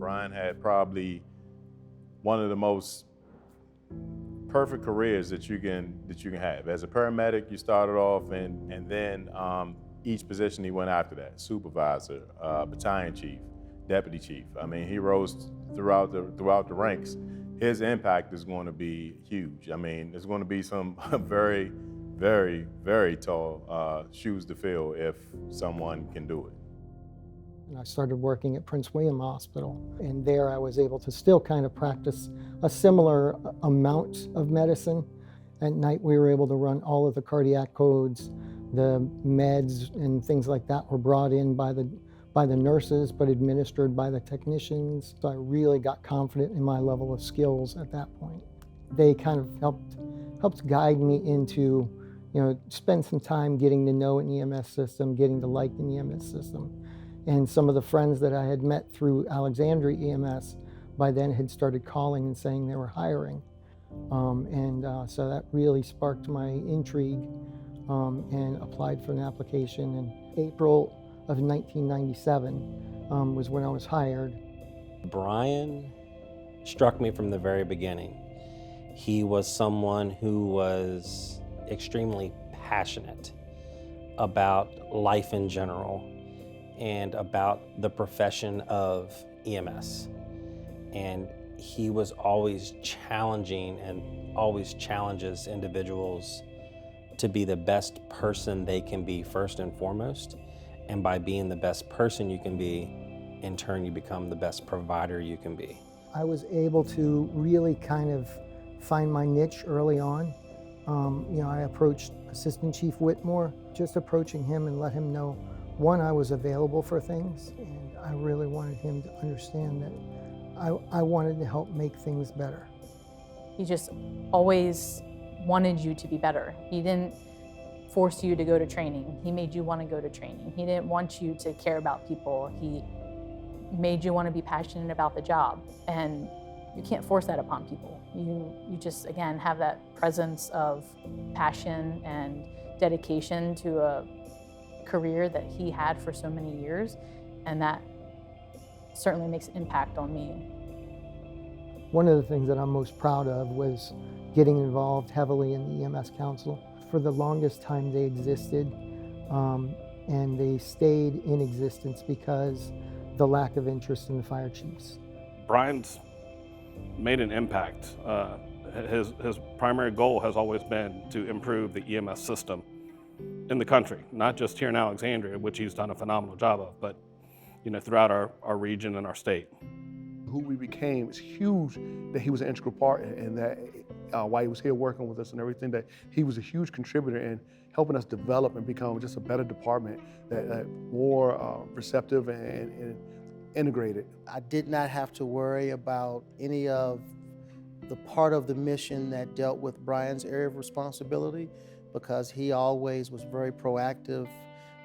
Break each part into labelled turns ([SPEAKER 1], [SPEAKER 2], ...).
[SPEAKER 1] Brian had probably one of the most perfect careers that you can have. As a paramedic, you started off, and then each position he went after that: supervisor, battalion chief, deputy chief. I mean, he rose throughout the ranks. His impact is going to be huge. I mean, there's going to be some very, very, very tall shoes to fill if someone can do it.
[SPEAKER 2] And I started working at Prince William Hospital, and there I was able to still kind of practice a similar amount of medicine. At night we were able to run all of the cardiac codes, the meds and things like that were brought in by the nurses, but administered by the technicians. So I really got confident in my level of skills at that point. They kind of helped guide me into, spend some time getting to know an EMS system, getting to like an EMS system. And some of the friends that I had met through Alexandria EMS by then had started calling and saying they were hiring. So that really sparked my intrigue and applied for an application. In April of 1997 was when I was hired.
[SPEAKER 3] Brian struck me from the very beginning. He was someone who was extremely passionate about life in general and about the profession of EMS. And he was always challenging and always challenges individuals to be the best person they can be first and foremost. And by being the best person you can be, in turn you become the best provider you can be.
[SPEAKER 2] I was able to really kind of find my niche early on. I approached Assistant Chief Whitmore, just approaching him and let him know, one, I was available for things, and I really wanted him to understand that I wanted to help make things better.
[SPEAKER 4] He just always wanted you to be better. He didn't force you to go to training. He made you want to go to training. He didn't want you to care about people. He made you want to be passionate about the job. And you can't force that upon people. You just, again, have that presence of passion and dedication to a career that he had for so many years, and that certainly makes an impact on me.
[SPEAKER 2] One of the things that I'm most proud of was getting involved heavily in the EMS Council. For the longest time they existed, and they stayed in existence because the lack of interest in the fire chiefs.
[SPEAKER 5] Brian's made an impact. His primary goal has always been to improve the EMS system in the country, not just here in Alexandria, which he's done a phenomenal job of, but throughout our region and our state.
[SPEAKER 6] Who we became is huge, that he was an integral part, and that while he was here working with us and everything, that he was a huge contributor in helping us develop and become just a better department, that more receptive and integrated.
[SPEAKER 7] I did not have to worry about any of the part of the mission that dealt with Brian's area of responsibility, because he always was very proactive,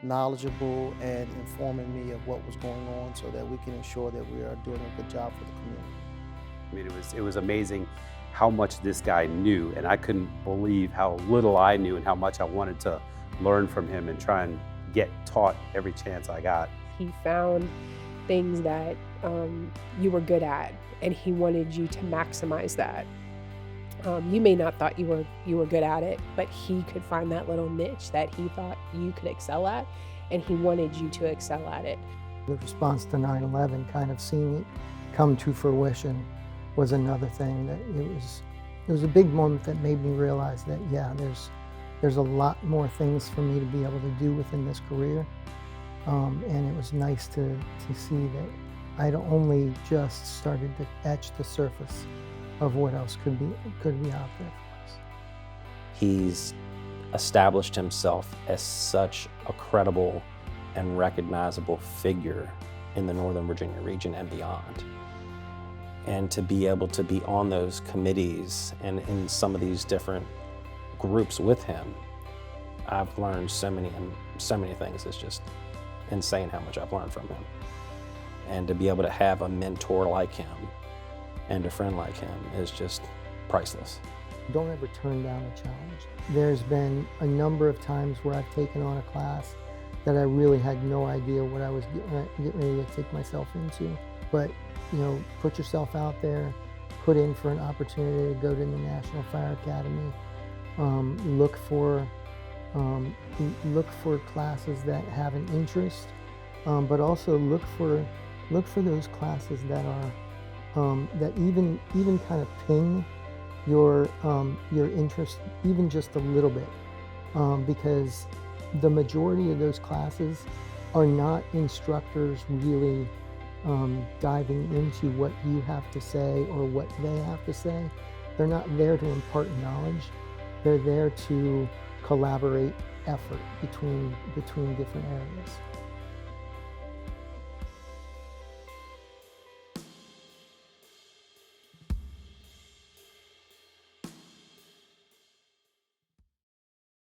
[SPEAKER 7] knowledgeable, and informing me of what was going on so that we can ensure that we are doing a good job for the community.
[SPEAKER 8] I mean, it was amazing how much this guy knew, and I couldn't believe how little I knew and how much I wanted to learn from him and try and get taught every chance I got.
[SPEAKER 9] He found things that you were good at, and he wanted you to maximize that. You may not thought you were good at it, but he could find that little niche that he thought you could excel at, and he wanted you to excel at it.
[SPEAKER 2] The response to 9/11, kind of seeing it come to fruition, was another thing. That it was a big moment that made me realize that, yeah, there's a lot more things for me to be able to do within this career, and it was nice to see that I'd only just started to etch the surface of what else could be out there for us.
[SPEAKER 3] He's established himself as such a credible and recognizable figure in the Northern Virginia region and beyond. And to be able to be on those committees and in some of these different groups with him, I've learned so many things. It's just insane how much I've learned from him. And to be able to have a mentor like him and a friend like him is just priceless.
[SPEAKER 2] Don't ever turn down a challenge. There's been a number of times where I've taken on a class that I really had no idea what I was getting ready to take myself into. But, you know, put yourself out there, put in for an opportunity to go to the National Fire Academy. Look for classes that have an interest, but also look for those classes that are that even kind of ping your interest even just a little bit, because the majority of those classes are not instructors really diving into what you have to say or what they have to say. They're not there to impart knowledge. They're there to collaborate effort between different areas.